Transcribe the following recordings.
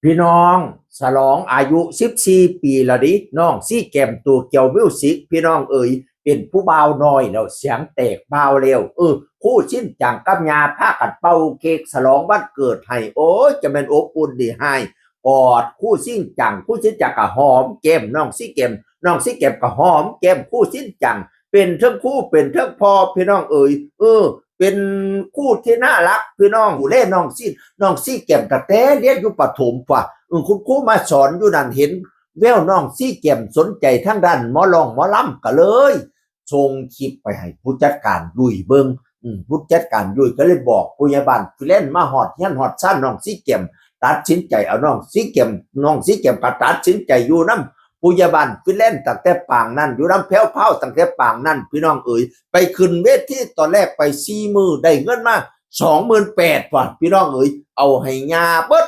พี่น้องฉลองอายุ14ปีละดิน้องซี่แกมตัวเกี่ยวมิวสิกพี่น้องเอ๋ยเป็นผู้บ่าวน้อยแล้วเสียงแตกบ่าวเร็วคู่ชิ้นจังกับยาพากันเป่าเค้กฉลองวันเกิดให้โอ้ยจะเป็นอบอุ่นดีให้กอดคู่ชิ้นจังคู่ชิ้นจังก็หอมแก้มน้องซี่แกมน้องซี่แกมก็หอมแก้มคู่ชิ้นจังเป็นเทิงคู่เป็นเทิงพอพี่น้องเอ๋ยเป็นคู่ที่น่ารักพี่น้องหูเล่น้องซี่แก้มกระแตเรียนอยู่ประถมฝ่าคุณครูมาสอนอยู่นั่นเห็นแววน้องซี่แก้มสนใจทั้งด้านหมอลองหมอลำก็เลยส่งคลิปไปให้ผู้จัดการยุ้ยเบิ่งผู้จัดการยุ้ยก็เลยบอกผู้ใหญ่บ้านฟิเลนมาฮอดเฮียนฮอดซ่านน้องซี่แก้มตัดสินใจเอาน้องซี่แก้มก็ตัดสินใจอยู่นำผู้ใหญ่บ้านฟิเลนตั้งแต่ปางนั้นอยู่นำแพ้วๆตั้งแต่ปางนั้นพี่น้องเอ๋ยไปขึ้นเวทีตอนแรกไป4 มื้อได้เงินมา28,000ว่ะพี่น้องเอ๋ยเอาให้ยาเบิด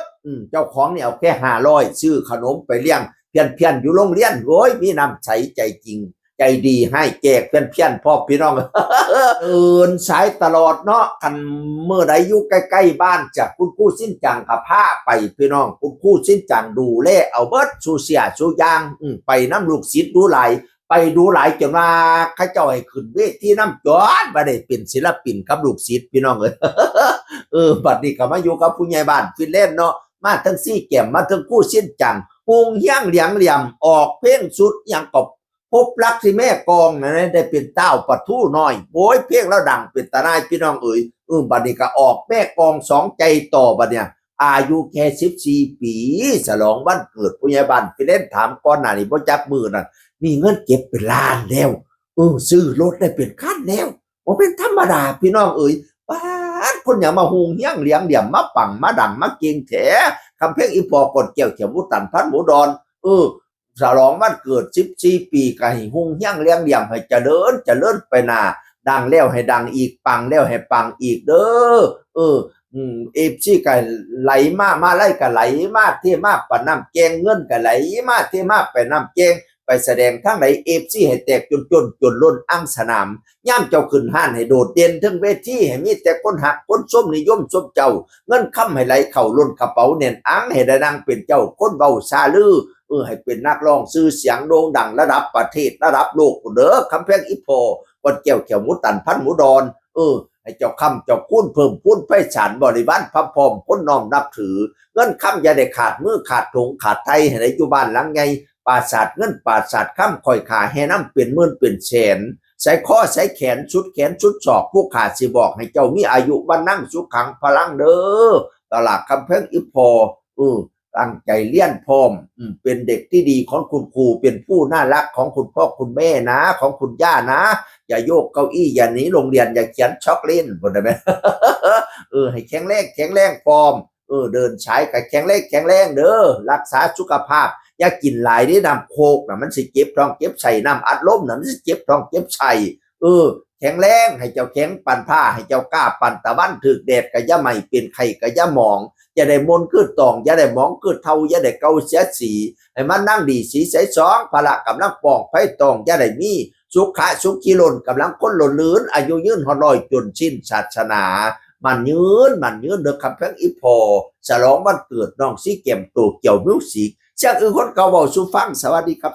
เจ้าของนี่เอาแค่500ซื้อขนมไปเลี้ยงเพี้ยนอยู่โรงเรียนโอ้ยมีน้ำใจใจจริงใจดีให้แจกเพี้ยนพ่อพี่น้องเอินสายตลอดเนาะกันเมื่อใดอยู่ใกล้ๆบ้านจากคุณครูสิ้นจังกับผ้าไปพี่น้องคุณครูสิ้นจังดูแลเอาเบิดสู่เสียสู่ยางไปน้ำลูกศิษย์ดูหลายไปดูหลายจนว่าข้าเจ้าให้ขึ้นเวทีน้ำจอดมาได้เป็นศิลปินกับลูกศิษย์พี่น้องบัดนี้ก็มาอยู่กับผู้ใหญ่บ้านฟินแลนด์เนาะมาทั้งซี่แก้มมาทั้งคู่สิ้นจังฮงเฮียงเหลียงเหลี่ยมออกเพลงสุดอย่างกบพบรักที่แม่กองนะได้เป็นเต้าปะทู่น้อยโอ้ยเพลงแล้วดังเป็นตาหน้ายพี่น้องเอ๋ยบัดนี้ก็ออกแม่กองสองใจต่อบัดเนี่ยอายุแค่14 ปีฉลองวันเกิดผู้ใหญ่บ้านฟินแลนด์ถามก่อนหน้านี้บ่จับมือนั่นมีเงินเก็บเป็นล้านแล้วซื้อรถได้เป็นคันแล้วบ่เป็นธรรมดาพี่น้องเอ๋ยป้าดคนอย่างมาฮงเฮียงเหลียงเหลี่ยมมาปังมาดังมาเก่งแถคำเพลงอีพอกดเกี่ยวเขียวมุตันพันหมูดอนฉลองวันเกิด14 ปีก็ให้ฮงเฮียงเหลียงเหลี่ยมให้เจริญไปหน้าดังแล้วให้ดังอีกปังแล้วให้ปังอีกเด้เอฟซีก็ไหลมาไล่ก็ไหลมาเทมาปะน้ำแกงเงินก็ไหลมาเทมาไปน้ำแกงไปแสดงทั้งไหนเอฟซีให้แตกจนล้นอังสนามย่ามเจ้าขึ้นห้านให้โดดเด่นทั้งเวทีให้มีแต่คนหักคนส้มนิยมส้มเจ้าเงินค่ำให้ไหลเข่าล้นกระเป๋าเน่นอังให้ได้ดังเป็นเจ้าคนเบาซาลือให้เป็นนักร้องชื่อเสียงโด่งดังระดับประเทศระดับโลกเด้อคำเพลงอีพอกดแก้วเขียวหมูตันพันหมูดอนให้เจ้าคำเจ้าคุ้นเพิ่มพูนไพศาลบริวารพระพรหมคนน้อมนับถือเงินคำอย่าได้ขาดมือขาดถุงขาดไทยให้ได้อยู่บ้านหลังไงปราสาทเงินปราสาทคำคอยขาแห่น้ำเป็นหมื่นเป็นแสนใส่ข้อใส่แขนชุดศอกผู้ขาดสิบอกให้เจ้ามีอายุวันนั่งสุขังพลังเด้อตลาดคำเพลงอีพอตั้งใจเลี้ยนพร้อมเป็นเด็กที่ดีของคุณครูเป็นผู้น่ารักของคุณพ่อคุณแม่นะของคุณย่านะอย่าโยกเก้าอี้อย่าหนีโรงเรียนอย่าเขียนช็อกเล่นบ่ได้ไหมให้แข็งแรงพร้อมเดินใช้กับแข็งแรงเด้อรักษาสุขภาพอย่ากินหลายได้น้ำโคกนะมันสิเจ็บท้องเจ็บไส้น้ำอัดลมนะมันสิเจ็บท้องเจ็บไส้แข็งแรงให้เจ้าแข็งปั่นผ้าให้เจ้ากล้าปั่นตะวันถึกแดดกะย่าใหม่เป็นไข่กะย่าหมองอย่าได้มนขึ้นตองอย่าได้หมองขึ้นเทาอย่าได้เกาเสียสีให้มันนั่งดีสีใสสองพละกำลังปองไฟตองอย่าได้มีสุขีล้นกำลังคนหล่นลื่นอายุยืนหอลอยจนสิ้นศาสนามันยืนเด้อคำเพลงอีพอฉลองวันเกิดน้องซี่แก้มโตเกี่ยวมิวสิกเสียงคนเก่าเว้าสู่ฟังสวัสดีครับ